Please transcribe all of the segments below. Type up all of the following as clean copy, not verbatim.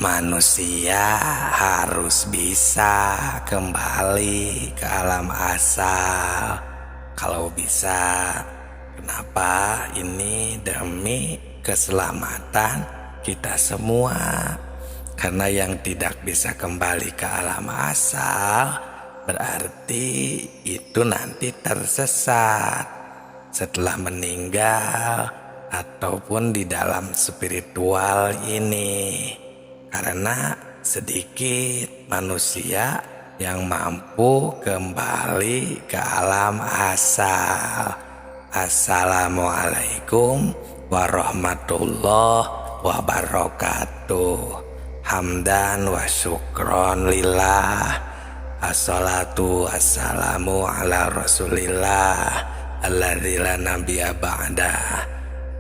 Manusia harus bisa kembali ke alam asal. Kalau bisa, kenapa? Ini demi keselamatan kita semua. Karena yang tidak bisa kembali ke alam asal berarti itu nanti tersesat setelah meninggal ataupun di dalam spiritual ini. Karena sedikit manusia yang mampu kembali ke alam asal. Assalamualaikum warahmatullahi wabarakatuh. Hamdan wa syukron lillah. Assalatu wassalamu ala rasulillah alladzi la nabiyya ba'dah.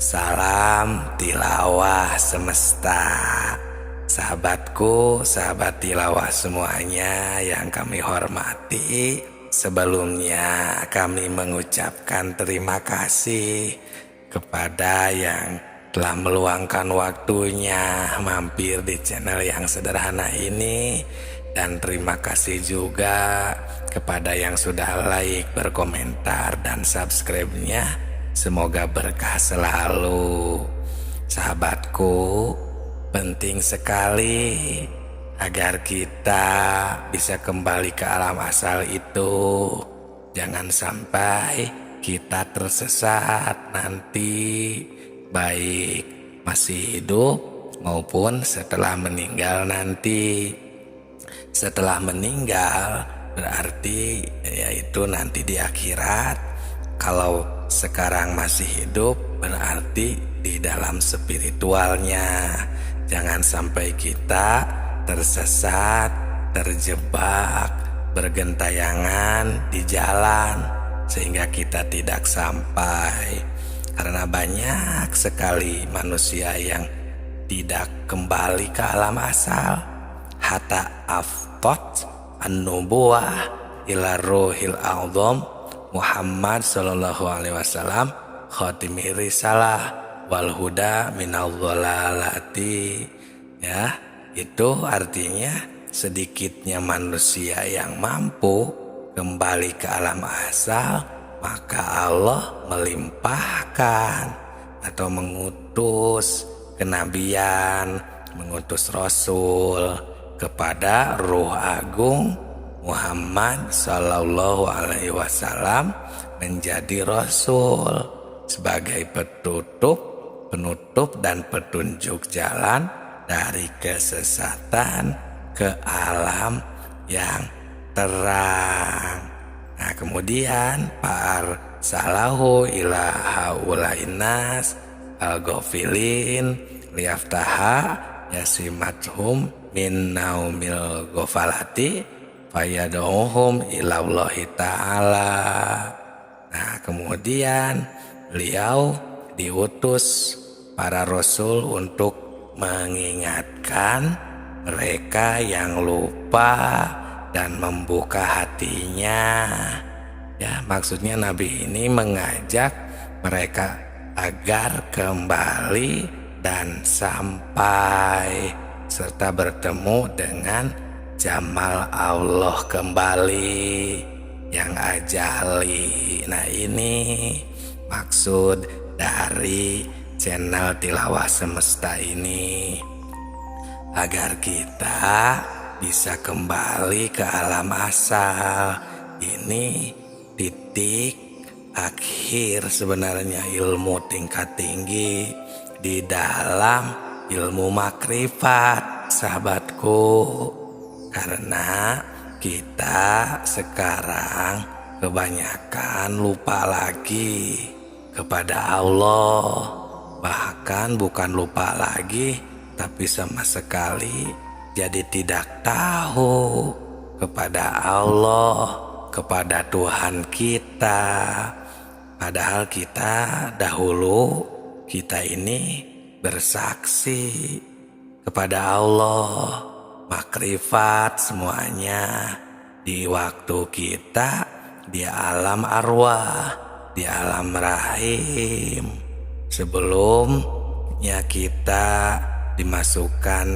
Salam tilawah semesta. Sahabatku, sahabat tilawah semuanya yang kami hormati, sebelumnya kami mengucapkan terima kasih kepada yang telah meluangkan waktunya mampir di channel yang sederhana ini. Dan terima kasih juga kepada yang sudah like, berkomentar, dan subscribe-nya. Semoga berkah selalu. Sahabatku, penting sekali agar kita bisa kembali ke alam asal itu. Jangan sampai kita tersesat nanti, baik masih hidup maupun setelah meninggal nanti. Setelah meninggal berarti yaitu nanti di akhirat. Kalau sekarang masih hidup berarti di dalam spiritualnya. Jangan sampai kita tersesat, terjebak, bergentayangan di jalan sehingga kita tidak sampai. Karena banyak sekali manusia yang tidak kembali ke alam asal. Hatta aftot an-nubuwah ila ruhil a'zam Muhammad sallallahu alaihi wasallam khatimi risalah wal huda minal dhalalati. Ya, itu artinya sedikitnya manusia yang mampu kembali ke alam asal, maka Allah melimpahkan atau mengutus kenabian, mengutus rasul kepada Ruh Agung Muhammad sallallahu alaihi wasallam menjadi rasul sebagai penutup dan petunjuk jalan dari kesesatan ke alam yang terang. Nah, kemudian par salahu ila haulainas al-ghafilin liyaftaha yasimathum min naumil ghafalati fayad'uhum ila Allah ta'ala. Nah, kemudian beliau diutus para rasul untuk mengingatkan mereka yang lupa dan membuka hatinya. Ya, maksudnya Nabi ini mengajak mereka agar kembali dan sampai serta bertemu dengan Jamal Allah kembali yang ajali. Nah, ini maksud dari channel Tilawah Semesta ini, agar kita bisa kembali ke alam asal. Ini titik akhir sebenarnya ilmu tingkat tinggi di dalam ilmu makrifat, sahabatku. Karena kita sekarang kebanyakan lupa lagi kepada Allah. Bahkan bukan lupa lagi, tapi sama sekali jadi tidak tahu kepada Allah, kepada Tuhan kita. Padahal kita dahulu, kita ini bersaksi kepada Allah, makrifat semuanya di waktu kita di alam arwah, di alam rahim. Sebelumnya kita dimasukkan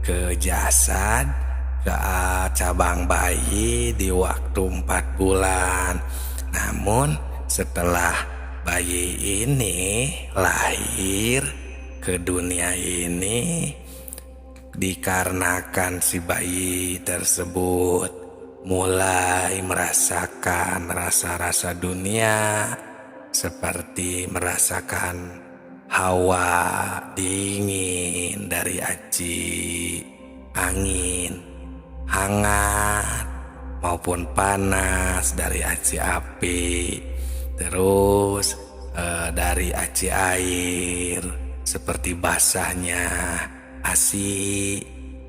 ke jasad, ke cabang bayi di waktu 4 bulan. Namun setelah bayi ini lahir ke dunia ini, dikarenakan si bayi tersebut mulai merasakan rasa-rasa dunia, seperti merasakan hawa dingin dari aci angin, hangat maupun panas dari aci api, terus dari aci air seperti basahnya asi,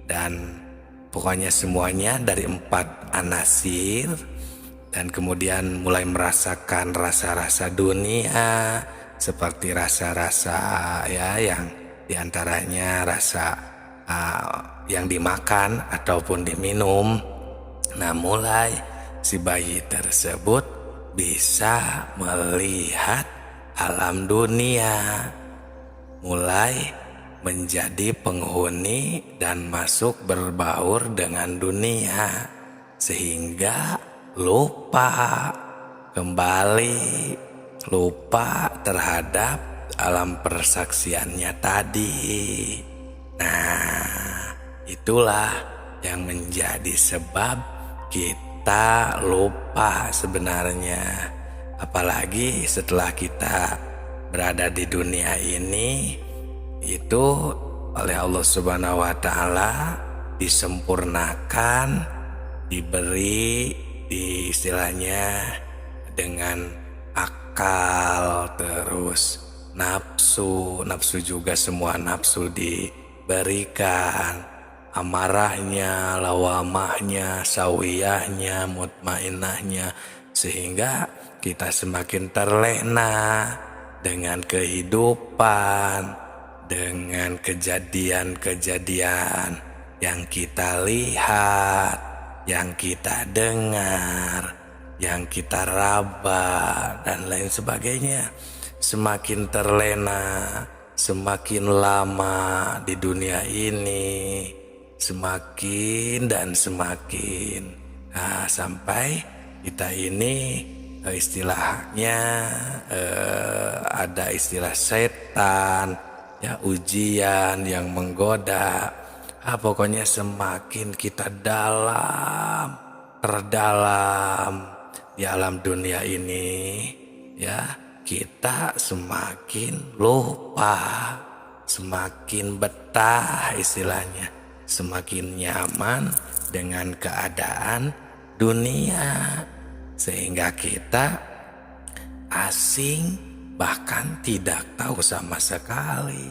dan pokoknya semuanya dari 4 anasir. Dan kemudian mulai merasakan rasa-rasa dunia, seperti rasa-rasa ya yang diantaranya rasa yang dimakan ataupun diminum. Nah, mulai si bayi tersebut bisa melihat alam dunia, mulai menjadi penghuni dan masuk berbaur dengan dunia, sehingga lupa kembali, lupa terhadap alam persaksiannya tadi. Nah, itulah yang menjadi sebab kita lupa sebenarnya. Apalagi setelah kita berada di dunia ini, itu oleh Allah Subhanahu wa Ta'ala disempurnakan, diberi istilahnya dengan akal, terus nafsu juga, semua nafsu diberikan, amarahnya, lawamahnya, sawiyahnya, mutmainnahnya, sehingga kita semakin terlena dengan kehidupan, dengan kejadian-kejadian yang kita lihat, yang kita dengar, yang kita raba, dan lain sebagainya. Semakin terlena, semakin lama di dunia ini, semakin dan semakin, sampai kita ini istilahnya ada istilah setan, ya, ujian yang menggoda. Pokoknya semakin kita terdalam di alam dunia ini, ya, kita semakin lupa, semakin betah istilahnya, semakin nyaman dengan keadaan dunia, sehingga kita asing, bahkan tidak tahu sama sekali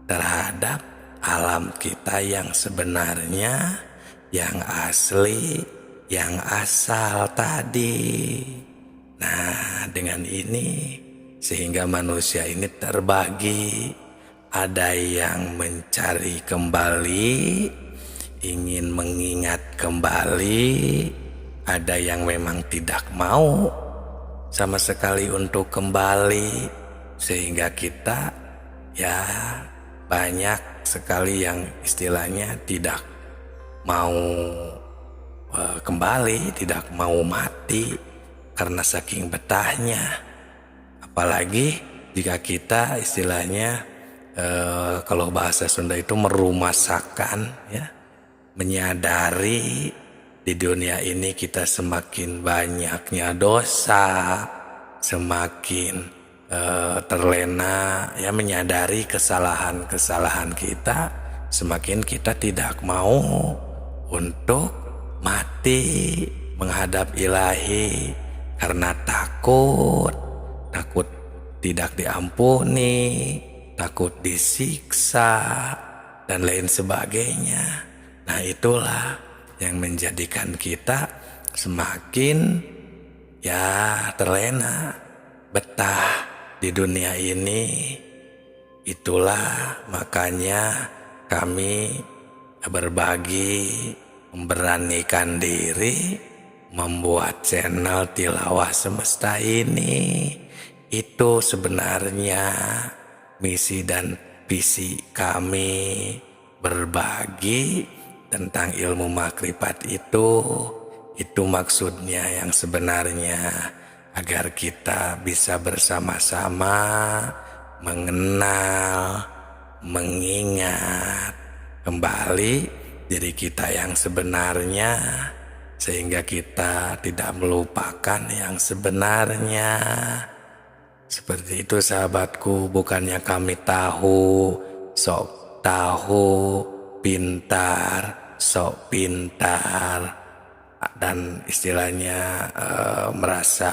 terhadap alam kita yang sebenarnya, yang asli, yang asal tadi. Nah, dengan ini sehingga manusia ini terbagi. Ada yang mencari kembali, ingin mengingat kembali, ada yang memang tidak mau sama sekali untuk kembali, sehingga kita ya banyak sekali yang istilahnya tidak mau kembali, tidak mau mati karena saking betahnya. Apalagi jika kita istilahnya kalau bahasa Sunda itu merumasakan, ya, menyadari di dunia ini kita semakin banyaknya dosa, semakin terlena, ya, menyadari kesalahan-kesalahan kita, semakin kita tidak mau untuk mati menghadap Ilahi karena takut tidak diampuni, takut disiksa, dan lain sebagainya. Nah, itulah yang menjadikan kita semakin ya terlena, betah di dunia ini. Itulah makanya kami berbagi, memberanikan diri membuat channel Tilawah Semesta ini. Itu sebenarnya misi dan visi kami berbagi tentang ilmu makrifat itu maksudnya yang sebenarnya, agar kita bisa bersama-sama mengenal, mengingat kembali diri kita yang sebenarnya, sehingga kita tidak melupakan yang sebenarnya. Seperti itu sahabatku, bukannya kami sok tahu, pintar, sok pintar, dan istilahnya merasa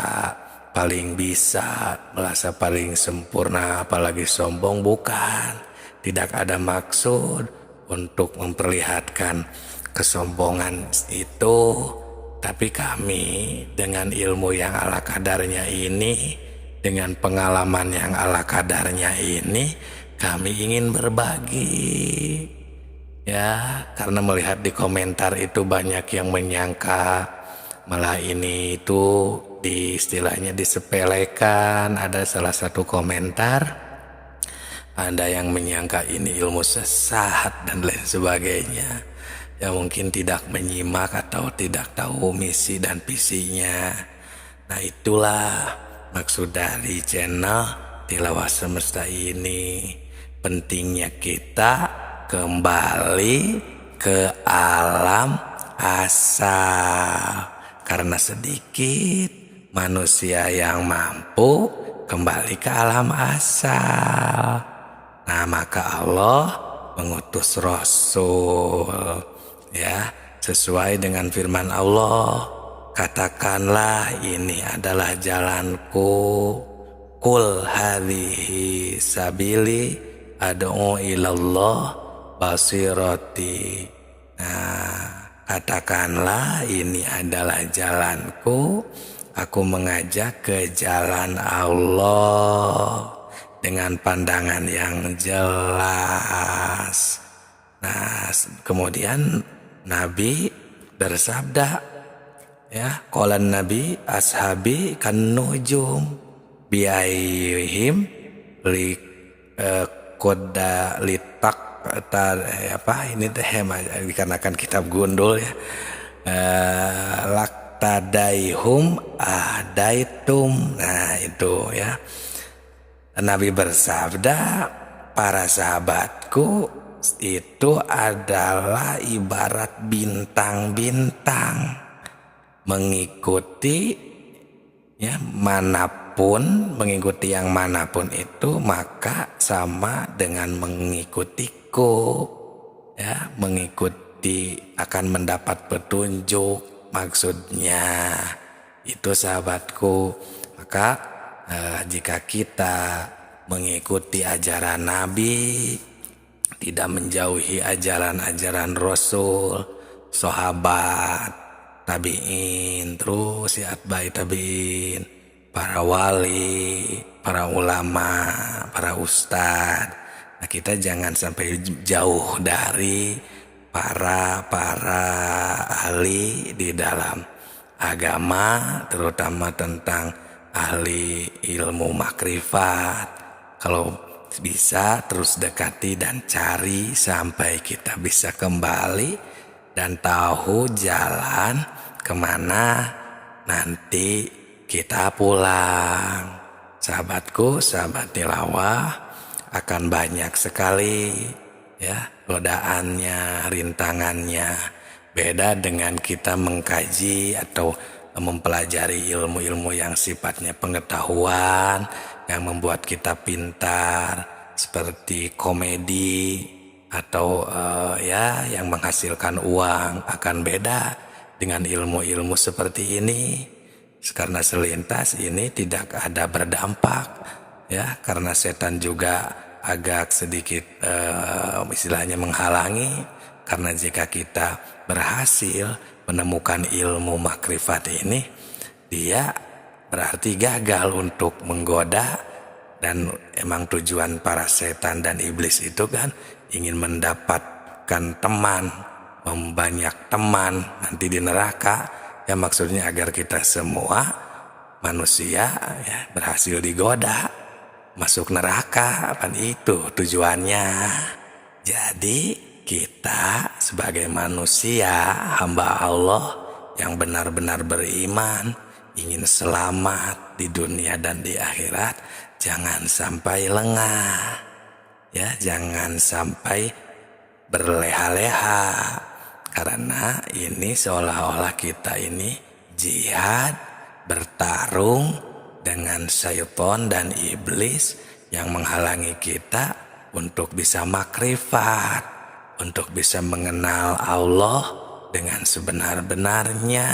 paling bisa, merasa paling sempurna, apalagi sombong. Bukan, tidak ada maksud untuk memperlihatkan kesombongan itu. Tapi kami dengan ilmu yang ala kadarnya ini, dengan pengalaman yang ala kadarnya ini, kami ingin berbagi. Ya, karena melihat di komentar itu banyak yang menyangka malah ini itu istilahnya disepelekan. Ada salah satu komentar, ada yang menyangka ini ilmu sesat dan lain sebagainya, yang mungkin tidak menyimak atau tidak tahu misi dan visinya. Nah, itulah maksud dari channel Tilawah Semesta ini. Pentingnya kita kembali ke alam asal, karena sedikit manusia yang mampu kembali ke alam asal. Nah, maka Allah mengutus Rasul, ya, sesuai dengan firman Allah. Katakanlah, ini adalah jalanku, qul hadhihi sabili ad'u ilallah basirati. Nah, katakanlah, ini adalah jalanku, aku mengajak ke jalan Allah dengan pandangan yang jelas. Nah, kemudian Nabi bersabda, ya, qalan Nabi ashabi kan nujum biaihim li koda litak ini teh dikarenakan kitab gundul, ya, laktadaihum adaitum. Nah, itu ya, Nabi bersabda, para sahabatku itu adalah ibarat bintang-bintang, mengikuti, ya, manapun, mengikuti yang manapun itu maka sama dengan mengikutiku, ya, mengikuti akan mendapat petunjuk, maksudnya itu sahabatku. Maka jika kita mengikuti ajaran Nabi, tidak menjauhi ajaran-ajaran Rasul, sahabat, tabi'in, terus ya atba'i tabi'in, para wali, para ulama, para ustadz. Nah, kita jangan sampai jauh dari para ahli di dalam agama, terutama tentang ahli ilmu makrifat. Kalau bisa terus dekati dan cari sampai kita bisa kembali dan tahu jalan kemana nanti kita pulang. Sahabatku, sahabat tilawah, akan banyak sekali, ya, godaannya, rintangannya. Beda dengan kita mengkaji atau mempelajari ilmu-ilmu yang sifatnya pengetahuan, yang membuat kita pintar, seperti komedi atau ya, yang menghasilkan uang. Akan beda dengan ilmu-ilmu seperti ini, karena selintas ini tidak ada berdampak, ya, karena setan juga agak sedikit istilahnya menghalangi. Karena jika kita berhasil menemukan ilmu makrifat ini, dia berarti gagal untuk menggoda. Dan emang tujuan para setan dan iblis itu kan ingin mendapatkan teman, membanyak teman nanti di neraka. Ya, maksudnya agar kita semua manusia, ya, berhasil digoda masuk neraka, apa itu tujuannya. Jadi kita sebagai manusia, hamba Allah yang benar-benar beriman, ingin selamat di dunia dan di akhirat, jangan sampai lengah. Ya, jangan sampai berleha-leha. Karena ini seolah-olah kita ini jihad, bertarung dengan syaitan dan iblis yang menghalangi kita untuk bisa makrifat, untuk bisa mengenal Allah dengan sebenar-benarnya.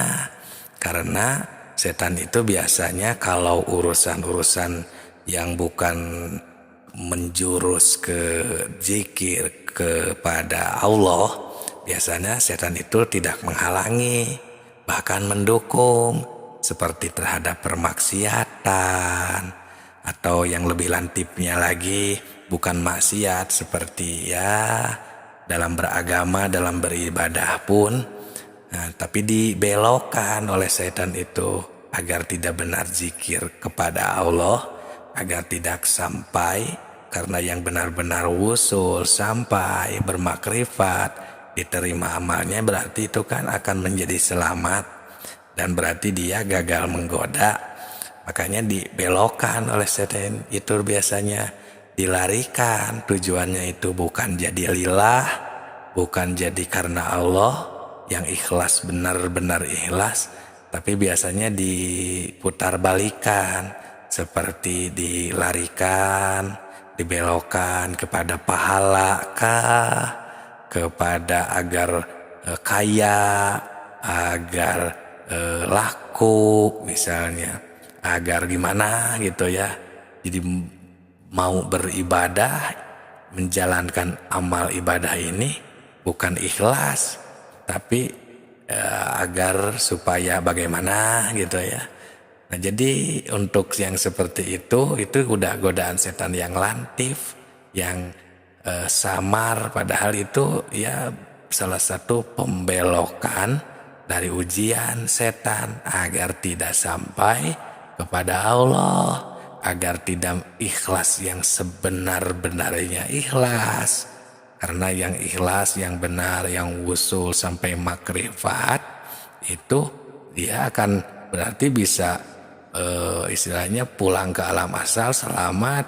Karena setan itu biasanya kalau urusan-urusan yang bukan menjurus ke zikir kepada Allah, biasanya setan itu tidak menghalangi, bahkan mendukung, seperti terhadap permaksiatan, atau yang lebih lantipnya lagi bukan maksiat, seperti ya dalam beragama, dalam beribadah pun, tapi dibelokkan oleh setan itu agar tidak benar zikir kepada Allah, agar tidak sampai, karena yang benar-benar wusul sampai bermakrifat, diterima amalnya, berarti itu kan akan menjadi selamat, dan berarti dia gagal menggoda. Makanya dibelokkan oleh setan itu, biasanya dilarikan. Tujuannya itu bukan jadi lillah, bukan jadi karena Allah yang ikhlas, benar-benar ikhlas, tapi biasanya diputar balikan, seperti dilarikan, dibelokkan kepada pahala kah, kepada agar kaya, agar laku misalnya, agar gimana gitu ya. Jadi mau beribadah, menjalankan amal ibadah ini bukan ikhlas, tapi agar supaya bagaimana gitu ya. Nah, jadi untuk yang seperti itu udah godaan setan yang lantif, yang samar, padahal itu ya salah satu pembelokan dari ujian setan agar tidak sampai kepada Allah, agar tidak ikhlas yang sebenar-benarnya ikhlas. Karena yang ikhlas, yang benar, yang wusul sampai makrifat, itu dia akan berarti bisa istilahnya pulang ke alam asal selamat,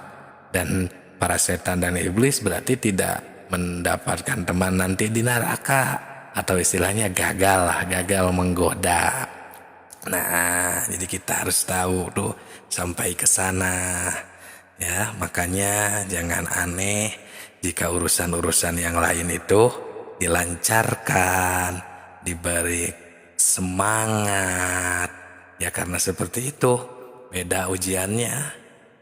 dan para setan dan iblis berarti tidak mendapatkan teman nanti di neraka, atau istilahnya gagal menggoda. Nah, jadi kita harus tahu tuh sampai ke sana ya. Makanya jangan aneh jika urusan-urusan yang lain itu dilancarkan, diberi semangat. Ya karena seperti itu, beda ujiannya,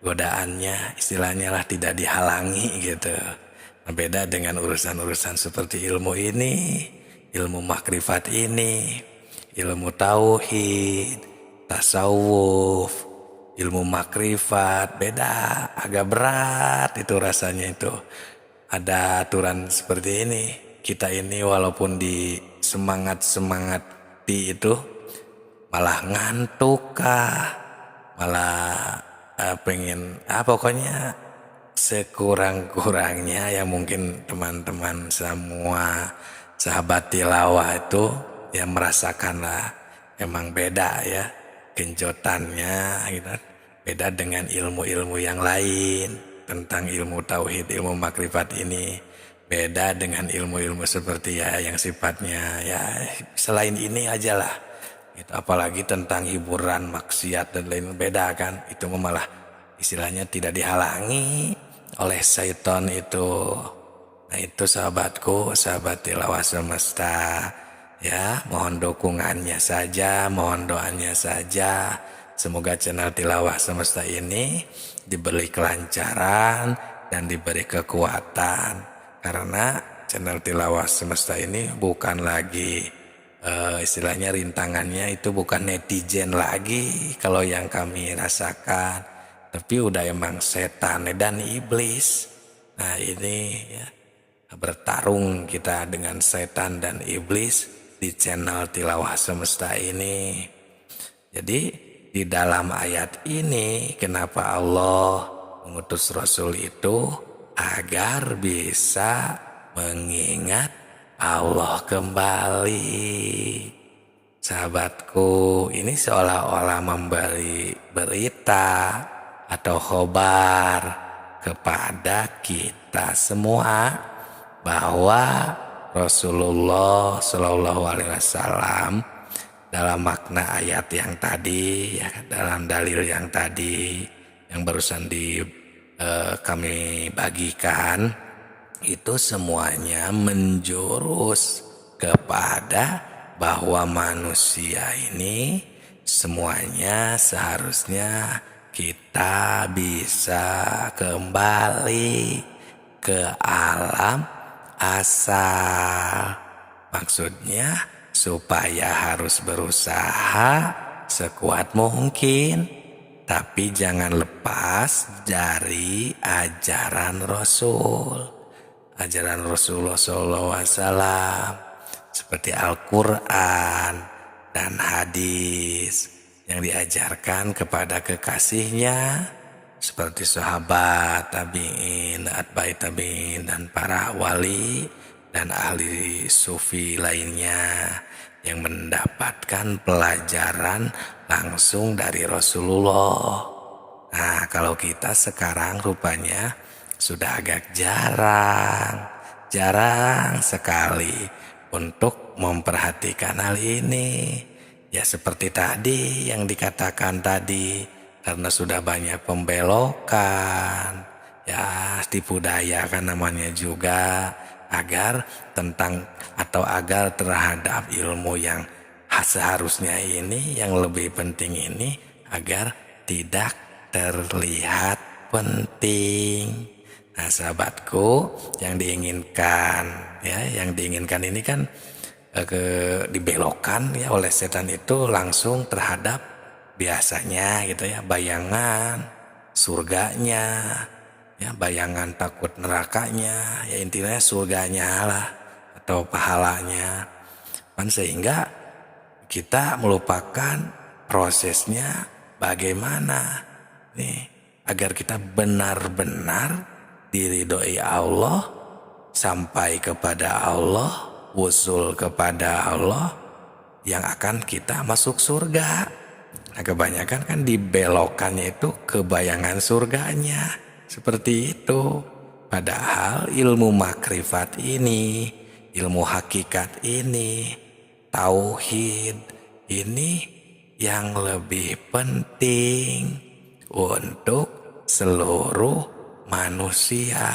godaannya, istilahnya lah tidak dihalangi gitu. Nah, beda dengan urusan-urusan seperti ilmu ini, ilmu makrifat ini, ilmu tauhid, tasawuf, ilmu makrifat, beda, agak berat itu rasanya itu. Ada aturan seperti ini, kita ini walaupun di semangat-semangati itu, malah ngantuk kah, malah pengen pokoknya sekurang-kurangnya ya, mungkin teman-teman semua sahabat tilawah itu ya merasakan lah, emang beda ya genjotannya gitu, beda dengan ilmu-ilmu yang lain tentang ilmu tauhid, ilmu makrifat ini, beda dengan ilmu-ilmu seperti ya yang sifatnya ya selain ini aja lah. Itu apalagi tentang hiburan, maksiat dan lain, beda kan. Itu malah istilahnya tidak dihalangi oleh syaitan itu. Nah itu sahabatku, sahabat tilawah semesta ya, mohon dukungannya saja, mohon doanya saja. Semoga channel tilawah semesta ini diberi kelancaran dan diberi kekuatan, karena channel tilawah semesta ini bukan lagi istilahnya rintangannya itu bukan netizen lagi kalau yang kami rasakan, tapi udah emang setan dan iblis. Nah ini ya, bertarung kita dengan setan dan iblis di channel tilawah semesta ini. Jadi di dalam ayat ini kenapa Allah mengutus Rasul itu agar bisa mengingat Allah kembali. Sahabatku, ini seolah-olah memberi berita atau khobar kepada kita semua bahwa Rasulullah Shallallahu Alaihi Wasallam dalam makna ayat yang tadi, ya, dalam dalil yang tadi yang barusan kami bagikan, itu semuanya menjurus kepada bahwa manusia ini semuanya seharusnya kita bisa kembali ke alam asal. Maksudnya supaya harus berusaha sekuat mungkin, tapi jangan lepas dari ajaran Rasul, ajaran Rasulullah SAW, seperti Al-Quran dan hadis yang diajarkan kepada kekasihnya, seperti sahabat, tabi'in, atba'i tabi'in, dan para wali dan ahli sufi lainnya yang mendapatkan pelajaran langsung dari Rasulullah. Nah, kalau kita sekarang rupanya sudah agak jarang sekali untuk memperhatikan hal ini. Ya seperti tadi yang dikatakan tadi, karena sudah banyak pembelokan, ya tipu daya kan namanya juga, agar terhadap ilmu yang seharusnya ini, yang lebih penting ini, agar tidak terlihat penting. Nah sahabatku, yang diinginkan ini kan dibelokkan ya oleh setan itu langsung terhadap biasanya gitu ya, bayangan surganya, ya bayangan takut nerakanya, ya intinya surganya lah atau pahalanya. Sehingga kita melupakan prosesnya bagaimana nih agar kita benar-benar diridhoi Allah, sampai kepada Allah, wusul kepada Allah, yang akan kita masuk surga. Nah, kebanyakan kan dibelokkannya itu ke bayangan surganya, seperti itu. Padahal ilmu makrifat ini, ilmu hakikat ini, tauhid ini yang lebih penting untuk seluruh manusia.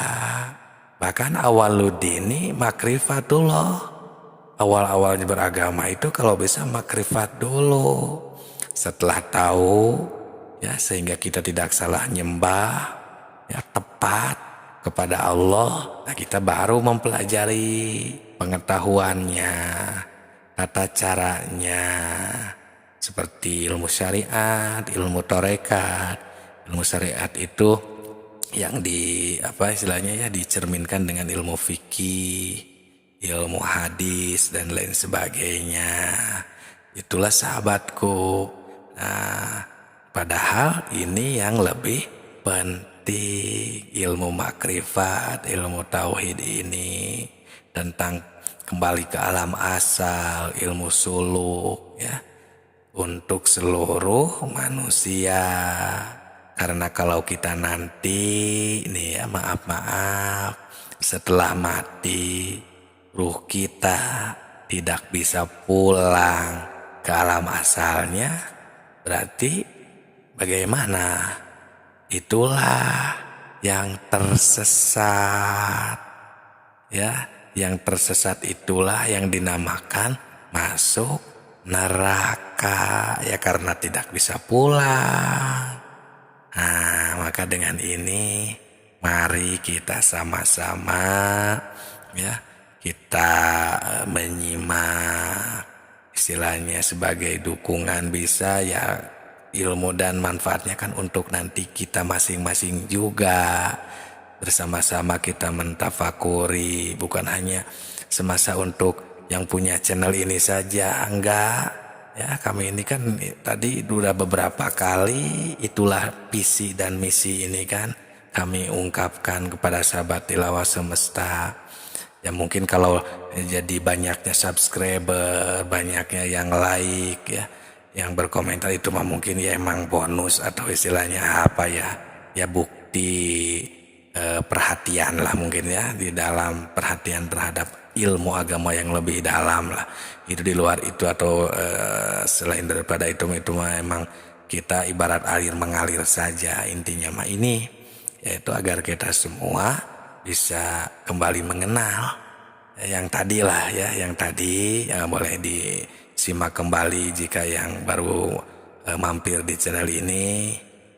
Bahkan awaludini makrifatullah, awal-awalnya beragama itu kalau bisa makrifat dulu. Setelah tahu ya, sehingga kita tidak salah nyembah ya, tepat kepada Allah, nah kita baru mempelajari pengetahuannya, tata caranya, seperti ilmu syariat, ilmu tarekat. Ilmu syariat itu yang dicerminkan dengan ilmu fikih, ilmu hadis dan lain sebagainya. Itulah sahabatku. Nah, padahal ini yang lebih penting, ilmu makrifat, ilmu tauhid ini tentang kembali ke alam asal, ilmu suluk ya, untuk seluruh manusia. Karena kalau kita nanti nih ya, maaf setelah mati ruh kita tidak bisa pulang ke alam asalnya, berarti bagaimana? Itulah yang tersesat ya, yang tersesat itulah yang dinamakan masuk neraka ya, karena tidak bisa pulang. Nah, maka dengan ini mari kita sama-sama ya, kita menyimak, istilahnya sebagai dukungan bisa ya, ilmu dan manfaatnya kan untuk nanti kita masing-masing juga. Bersama-sama kita mentafakuri, bukan hanya semasa untuk yang punya channel ini saja, enggak. Ya, kami ini kan tadi sudah beberapa kali, itulah visi dan misi ini kan kami ungkapkan kepada sahabat tilawah semesta. Ya mungkin kalau jadi banyaknya subscriber, banyaknya yang like ya, yang berkomentar itu mah mungkin ya emang bonus atau istilahnya apa ya, ya bukti perhatian lah mungkin ya, di dalam perhatian terhadap ilmu agama yang lebih dalam lah. Itu di luar itu atau selain daripada itu mah emang kita ibarat air mengalir saja. Intinya mah ini yaitu agar kita semua bisa kembali mengenal yang tadi lah ya, yang tadi boleh disimak kembali jika yang baru mampir di channel ini.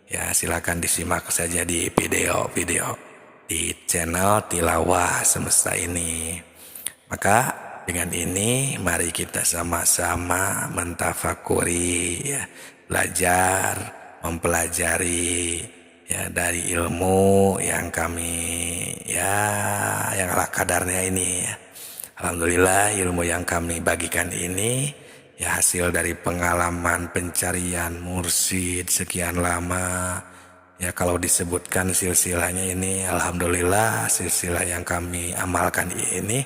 Ya silakan disimak saja di video-video di channel Tilawah Semesta ini. Maka dengan ini mari kita sama-sama mentafakuri ya, belajar, mempelajari ya dari ilmu yang kami ya yang ala kadarnya ini ya. Alhamdulillah ilmu yang kami bagikan ini ya hasil dari pengalaman pencarian mursyid sekian lama. Ya kalau disebutkan silsilahnya ini alhamdulillah silsilah yang kami amalkan ini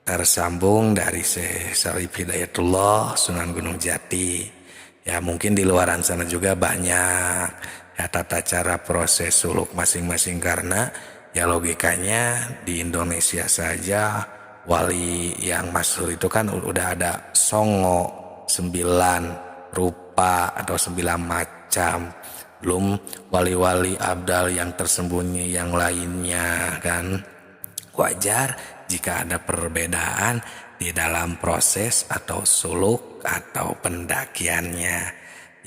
tersambung dari Syekh Syarif Hidayatullah Sunan Gunung Jati. Ya mungkin di luaran sana juga banyak ya tata cara proses suluk masing-masing karena ya logikanya di Indonesia saja wali yang masyhur itu kan udah ada songo 9 rupa atau 9 macam, belum wali-wali abdal yang tersembunyi yang lainnya kan. Wajar jika ada perbedaan di dalam proses atau suluk atau pendakiannya.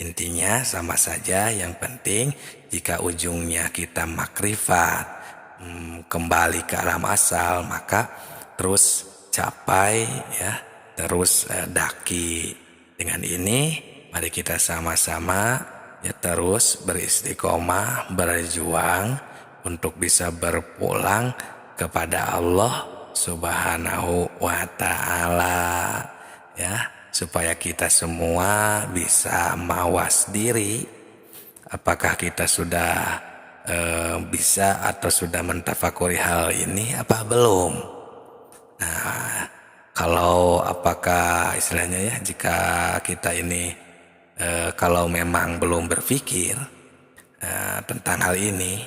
Intinya sama saja, yang penting jika ujungnya kita makrifat, kembali ke alam asal, maka terus capai ya, terus daki. Dengan ini mari kita sama-sama ya terus beristiqomah, berjuang untuk bisa berpulang kepada Allah Subhanahu wa ta'ala ya, supaya kita semua bisa mawas diri apakah kita sudah bisa atau sudah mentafakuri hal ini apa belum. Nah, kalau apakah istilahnya ya, jika kita ini kalau memang belum berpikir tentang hal ini,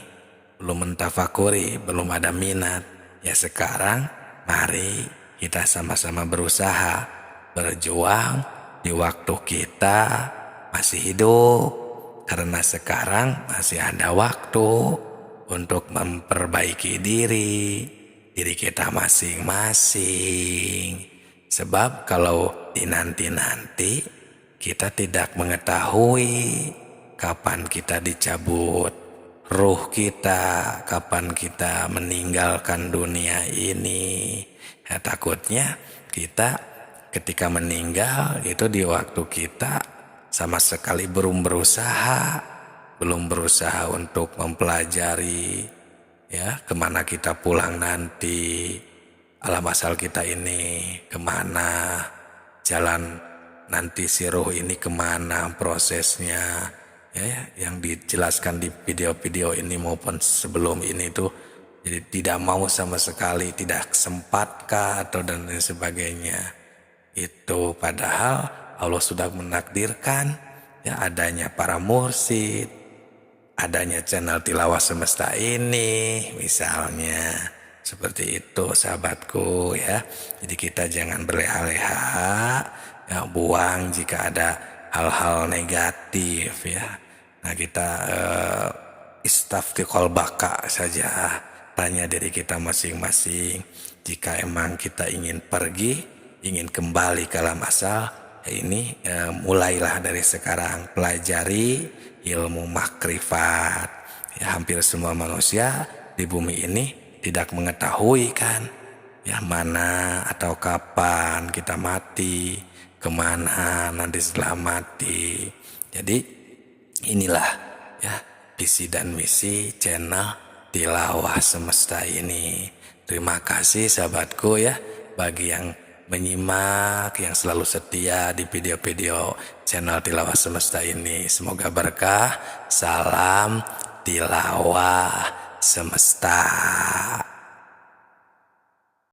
belum mentafakuri, belum ada minat, ya sekarang mari kita sama-sama berusaha, berjuang di waktu kita masih hidup, karena sekarang masih ada waktu untuk memperbaiki diri kita masing-masing. Sebab kalau nanti kita tidak mengetahui kapan kita dicabut ruh kita, kapan kita meninggalkan dunia ini. Ya, takutnya kita ketika meninggal itu di waktu kita sama sekali belum berusaha untuk mempelajari ya kemana kita pulang nanti, alam asal kita ini kemana, jalan nanti si ruh ini kemana prosesnya ya, yang dijelaskan di video-video ini maupun sebelum ini tuh jadi tidak mau sama sekali, tidak sempatkah atau dan lain sebagainya. Itu padahal Allah sudah menakdirkan ya adanya para mursyid, adanya channel Tilawah Semesta ini misalnya. Seperti itu sahabatku ya. Jadi kita jangan berleha-leha ya, buang jika ada hal-hal negatif ya. Nah kita istafti qalbaka saja, tanya diri kita masing-masing. Jika emang kita ingin pergi, ingin kembali ke alam asal, ya ini mulailah dari sekarang, pelajari ilmu makrifat. Ya, hampir semua manusia di bumi ini tidak mengetahui kan, ya mana atau kapan kita mati, kemana nanti setelah mati. Jadi inilah ya visi dan misi channel Tilawah Semesta ini. Terima kasih sahabatku ya bagi yang menyimak, yang selalu setia di video-video channel Tilawah Semesta ini. Semoga berkah. Salam Tilawah Semesta.